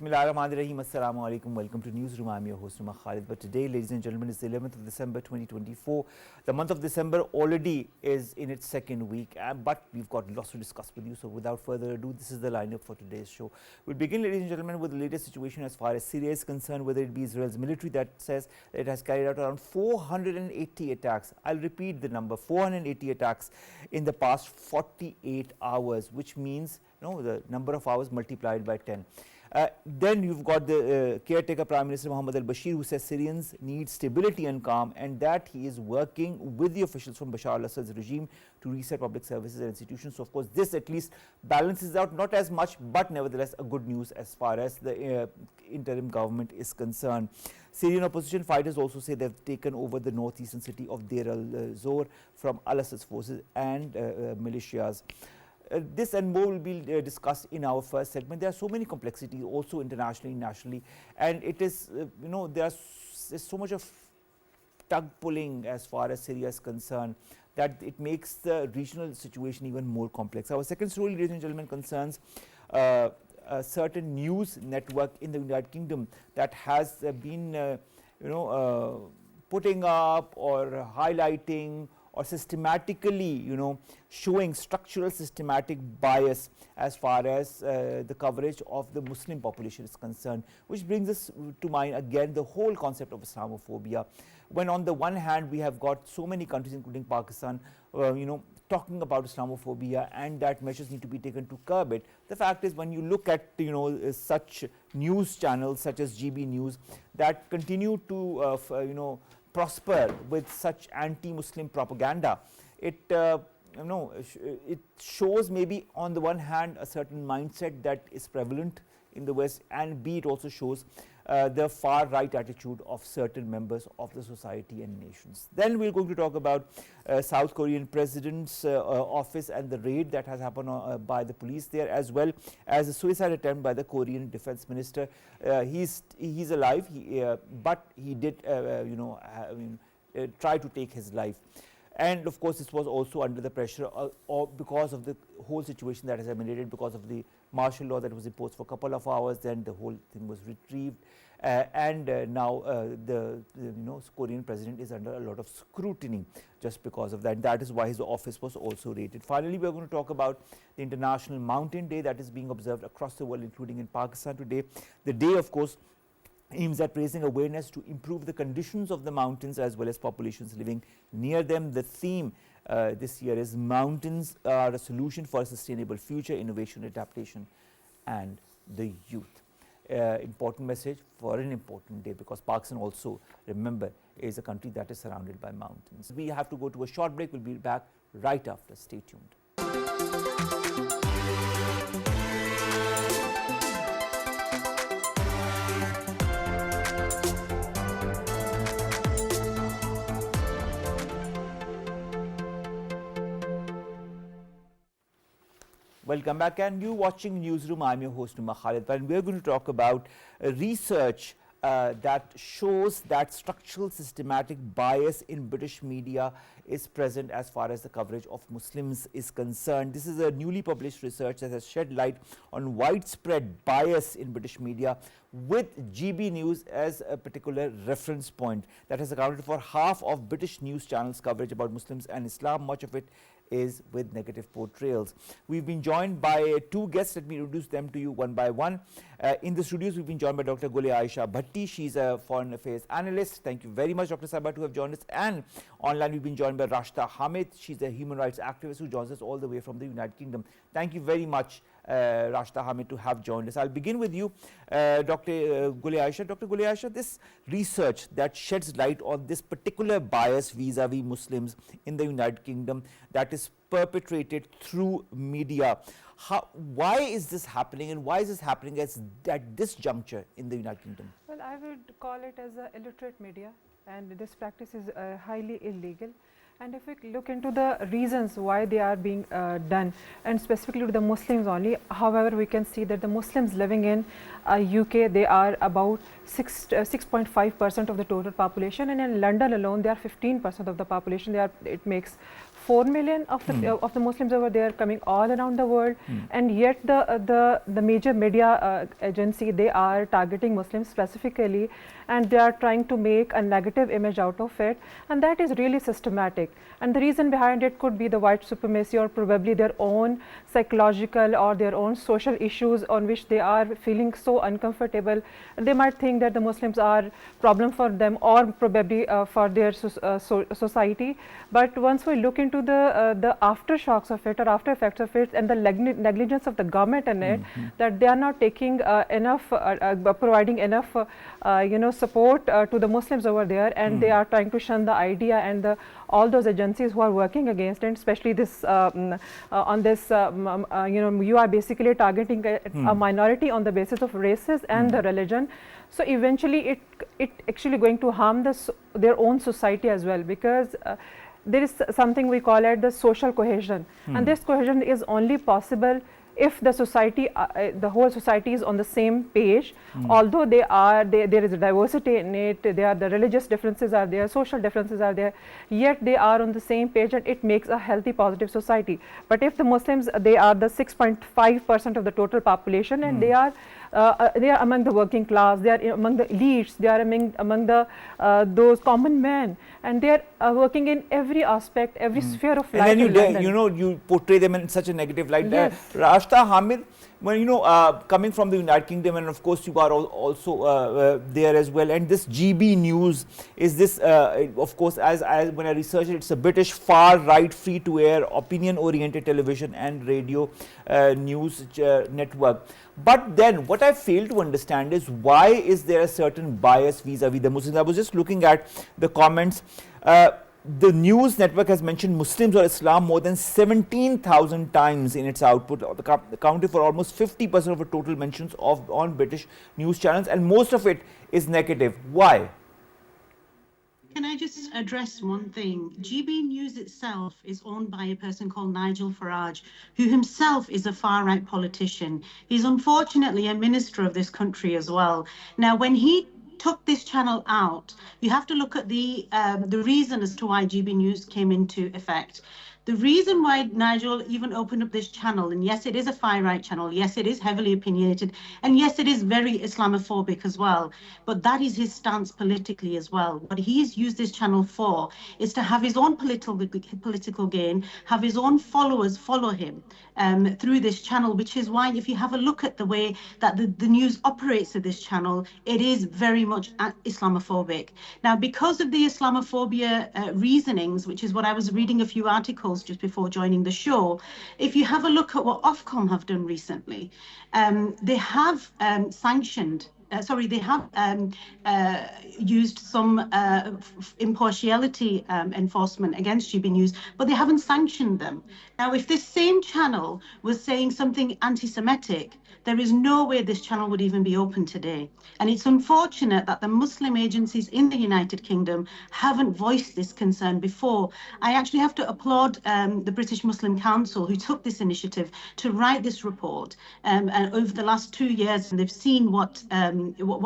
Bismillahirrahmanirrahim. Assalamu alaikum. Welcome to Newsroom. I'm your host, Khalid. But today, ladies and gentlemen, is the 11th of December 2024. The month of December already is in its second week, but we've got lots to discuss with you. So without further ado, this is the lineup for today's show. We'll begin, ladies and gentlemen, with the latest situation as far as Syria is concerned, whether it be Israel's military that says that it has carried out around 480 attacks. I'll repeat the number, 480 attacks in the past 48 hours, which means the number of hours multiplied by 10. Then you've got the caretaker Prime Minister Mohamadalbashir, who says Syrians need stability and calm, and that he is working with the officials from Bashar al-Assad's regime to reset public services and institutions. So of course this at least balances out, not as much, but nevertheless a good news as far as the interim government is concerned. Syrian opposition fighters also say they've taken over the northeastern city of Deir al-Zor from al-Assad's forces and militias. This and more will be discussed in our first segment. There are so many complexities also internationally, nationally, and it is, there's so much of tug pulling as far as Syria is concerned that it makes the regional situation even more complex. Our second story, ladies and gentlemen, concerns a certain news network in the United Kingdom that has been, putting up or highlighting or systematically, showing structural systematic bias as far as the coverage of the Muslim population is concerned, which brings us to mind again the whole concept of Islamophobia. When on the one hand we have got so many countries, including Pakistan, talking about Islamophobia and that measures need to be taken to curb it. The fact is, when you look at such news channels such as GBnews that continue to prosper with such anti-Muslim propaganda, it shows maybe on the one hand a certain mindset that is prevalent in the West, and B, it also shows the far right attitude of certain members of the society and nations. Then we're going to talk about South Korean president's office and the raid that has happened by the police there, as well as a suicide attempt by the Korean defense minister. He's alive, but he did try to take his life. And of course this was also under the pressure because of the whole situation that has emanated because of the martial law that was imposed for a couple of hours. Then the whole thing was retrieved, and now the Korean president is under a lot of scrutiny just because of that. That is why his office was also raided. Finally, we are going to talk about the International Mountain Day that is being observed across the world, including in Pakistan today. The day, of course, aims at raising awareness to improve the conditions of the mountains as well as populations living near them. The theme this year is mountains are a solution for a sustainable future, innovation, adaptation and the youth. Important message for an important day, because Pakistan also, remember, is a country that is surrounded by mountains. We have to go to a short break. We'll be back right after. Stay tuned. Welcome back, and you're watching Newsroom. I'm your host, Khalid, and we're going to talk about research that shows that structural systematic bias in British media is present as far as the coverage of Muslims is concerned. This is a newly published research that has shed light on widespread bias in British media, with GBnews as a particular reference point that has accounted for half of British news channels' coverage about Muslims and Islam, much of it is with negative portrayals. We've been joined by two guests. Let me introduce them to you one by one. In the studios, we've been joined by Dr. Aisha Bhatti. She's a foreign affairs analyst. Thank you very much, Dr. Sabah, to have joined us. And online, we've been joined by Rashda Hamid. She's a human rights activist who joins us all the way from the United Kingdom. Thank you very much, Rashda Hamid, to have joined us. I'll begin with you, Dr. Aisha. Dr. Aisha, this research that sheds light on this particular bias vis-a-vis Muslims in the United Kingdom that is perpetrated through media. Why is this happening, and why is this happening at this juncture in the United Kingdom? Well, I would call it as a illiterate media, and this practice is highly illegal. And if we look into the reasons why they are being done, and specifically to the Muslims only, however, we can see that the Muslims living in UK, they are about 6.5% of the total population, and in London alone, they are 15% of the population. It makes 4 million of the Muslims over there coming all around the world, and yet the major media agency, they are targeting Muslims specifically, and they are trying to make a negative image out of it, and that is really systematic. And the reason behind it could be the white supremacy, or probably their own psychological or their own social issues on which they are feeling so uncomfortable. They might think that the Muslims are problem for them, or probably for their society. But once we look into the aftershocks of it, or after effects of it, and the negligence of the government in it, that they are not taking enough, providing enough support to the Muslims over there, and they are trying to shun the idea, and all those agencies who are working against it, especially this on this you are basically targeting a minority on the basis of races and the religion. So eventually it actually going to harm their own society as well, because there is something we call it the social cohesion, and this cohesion is only possible if the society, the whole society is on the same page. Although there is a diversity in it, the religious differences are there, social differences are there, yet they are on the same page, and it makes a healthy, positive society. But if the Muslims, they are the 6.5% of the total population, and they are among the working class, they are among the elites, they are among the those common men, and they are working in every aspect, every sphere of life. And then you portray them in such a negative light. Yes. Rashda, Hamid, when coming from the United Kingdom, and of course you are also there as well, and this GB News is this of course, as when I researched it, it's a British far right free to air opinion oriented television and radio news network. But then what I fail to understand is, why is there a certain bias vis-a-vis the Muslims? I was just looking at the comments. The news network has mentioned Muslims or Islam more than 17,000 times in its output, accounting for almost 50% of the total mentions on British news channels, and most of it is negative. Why? Can I just address one thing? GB News itself is owned by a person called Nigel Farage, who himself is a far-right politician. He's unfortunately a minister of this country as well. Now, when he took this channel out, you have to look at the reason as to why GB News came into effect. The reason why Nigel even opened up this channel, and yes, it is a far-right channel, yes, it is heavily opinionated, and yes, it is very Islamophobic as well, but that is his stance politically as well. What he's used this channel for is to have his own political gain, have his own followers follow him through this channel, which is why if you have a look at the way that the news operates at this channel, it is very much Islamophobic. Now, because of the Islamophobia reasonings, which is what I was reading a few articles just before joining the show, if you have a look at what Ofcom have done recently, they have sanctioned they have used some impartiality enforcement against GB News, but they haven't sanctioned them. Now, if this same channel was saying something anti-Semitic, there is no way this channel would even be open today. And it's unfortunate that the Muslim agencies in the United Kingdom haven't voiced this concern before. I actually have to applaud the British Muslim Council, who took this initiative to write this report and over the last 2 years, and they've seen what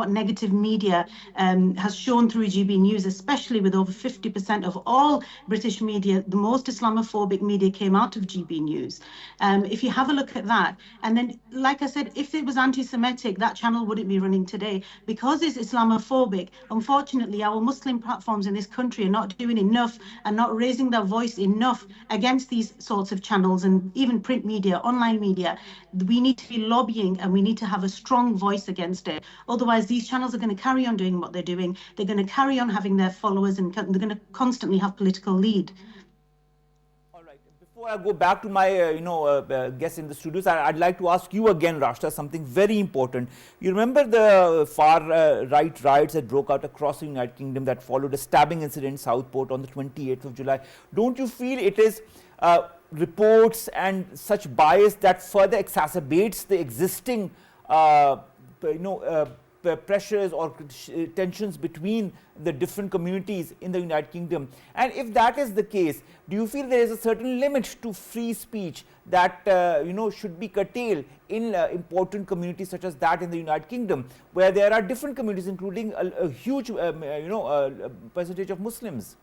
negative media has shown through GB News, especially with over 50% of all British media, the most Islamophobic media came out of GB News. If you have a look at that, and then, like I said, if it was anti-Semitic, that channel wouldn't be running today. Because it's Islamophobic, unfortunately, our Muslim platforms in this country are not doing enough and not raising their voice enough against these sorts of channels, and even print media, online media. We need to be lobbying, and we need to have a strong voice against it. Otherwise, these channels are going to carry on doing what they're doing. They're going to carry on having their followers, and they're going to constantly have political lead. All right. Before I go back to my guests in the studios, I'd like to ask you again, Rashda, something very important. You remember the far right riots that broke out across the United Kingdom that followed a stabbing incident in Southport on the 28th of July? Don't you feel it is reports and such bias that further exacerbates the existing pressures or tensions between the different communities in the United Kingdom? And if that is the case, do you feel there is a certain limit to free speech that should be curtailed in important communities such as that in the United Kingdom, where there are different communities, including a huge percentage of Muslims?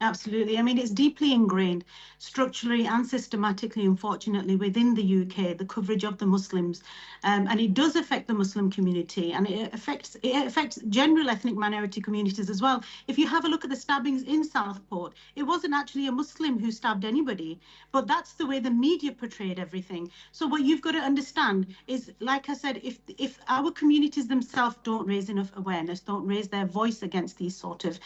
Absolutely. I mean, it's deeply ingrained structurally and systematically, unfortunately, within the UK, the coverage of the Muslims. And it does affect the Muslim community, and it affects general ethnic minority communities as well. If you have a look at the stabbings in Southport, it wasn't actually a Muslim who stabbed anybody, but that's the way the media portrayed everything. So what you've got to understand is, like I said, if our communities themselves don't raise enough awareness, don't raise their voice against these sort of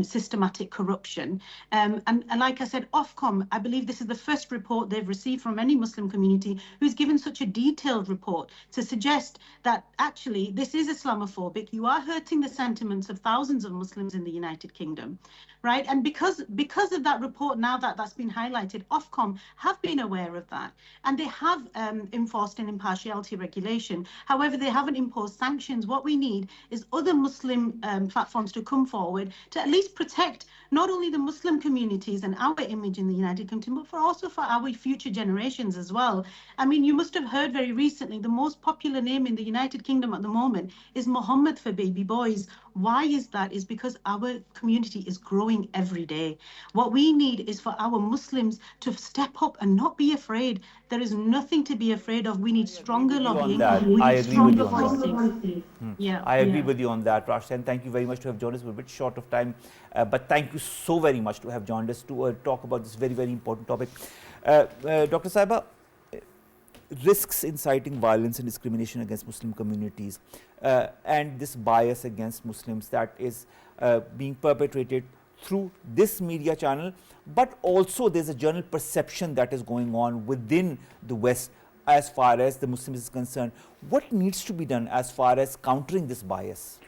systematic corruption, and like I said, Ofcom, I believe this is the first report they've received from any Muslim community who's given such a detailed report to suggest that actually this is Islamophobic. You are hurting the sentiments of thousands of Muslims in the United Kingdom, right? And because of that report, now that's been highlighted, Ofcom have been aware of that, and they have enforced an impartiality regulation. However, they haven't imposed sanctions. What we need is other Muslim platforms to come forward to at least protect not only the Muslim communities and our image in the United Kingdom, but also for our future generations as well. I mean, you must have heard very recently, the most popular name in the United Kingdom at the moment is Muhammad for baby boys. Why is that? Is because our community is growing every day. What we need is for our Muslims to step up and not be afraid. There is nothing to be afraid of. We need stronger lobbying. We need stronger voicing. Yeah. I agree with you on that, Rashda, and thank you very much to have joined us. We're a bit short of time, but thank you so very much to have joined us to talk about this very, very important topic. Dr. Saiba, risks inciting violence and discrimination against Muslim communities and this bias against Muslims that is being perpetrated through this media channel, but also there's a general perception that is going on within the West as far as the Muslims is concerned. What needs to be done as far as countering this bias?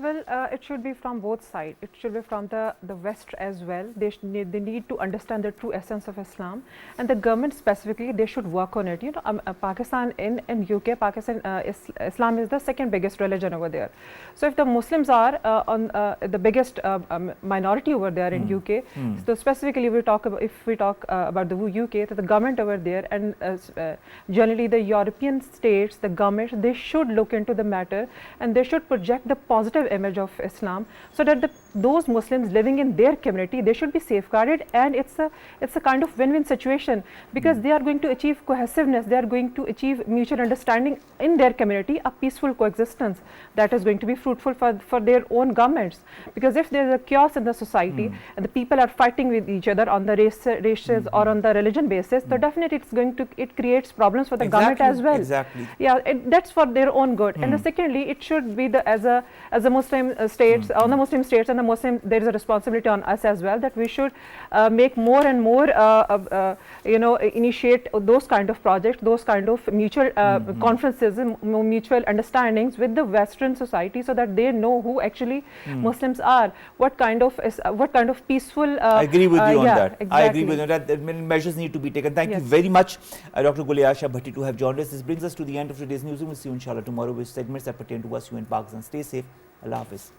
Well, it should be from both sides. It should be from the West as well. They need to understand the true essence of Islam, and the government specifically, they should work on it. You know, Pakistan in UK, Islam is the second biggest religion over there. So if the Muslims are on the biggest minority over there in UK, so specifically if we talk about the UK, the government over there, and generally the European states, the government, they should look into the matter, and they should project the positive image of Islam, so that those Muslims living in their community, they should be safeguarded, and it's a kind of win-win situation, because they are going to achieve cohesiveness, they are going to achieve mutual understanding in their community, a peaceful coexistence that is going to be fruitful for their own governments. Because if there is a chaos in the society and the people are fighting with each other on the races or on the religion basis, so definitely it creates problems for the government as well. Exactly. Yeah, that's for their own good. And secondly, it should be as a Muslim states, on the Muslim states and the Muslim, there is a responsibility on us as well, that we should make more and more, initiate those kind of projects, those kind of mutual conferences and mutual understandings with the Western society, so that they know who actually Muslims are, what kind of peaceful. I agree with you on that. Exactly. I agree with you that measures need to be taken. Thank you very much, Dr. Guliasha Bhatti, to have joined us. This brings us to the end of today's newsroom. We'll see you inshallah tomorrow with segments that pertain to us, you in Pakistan. Stay safe. Allah Hafiz.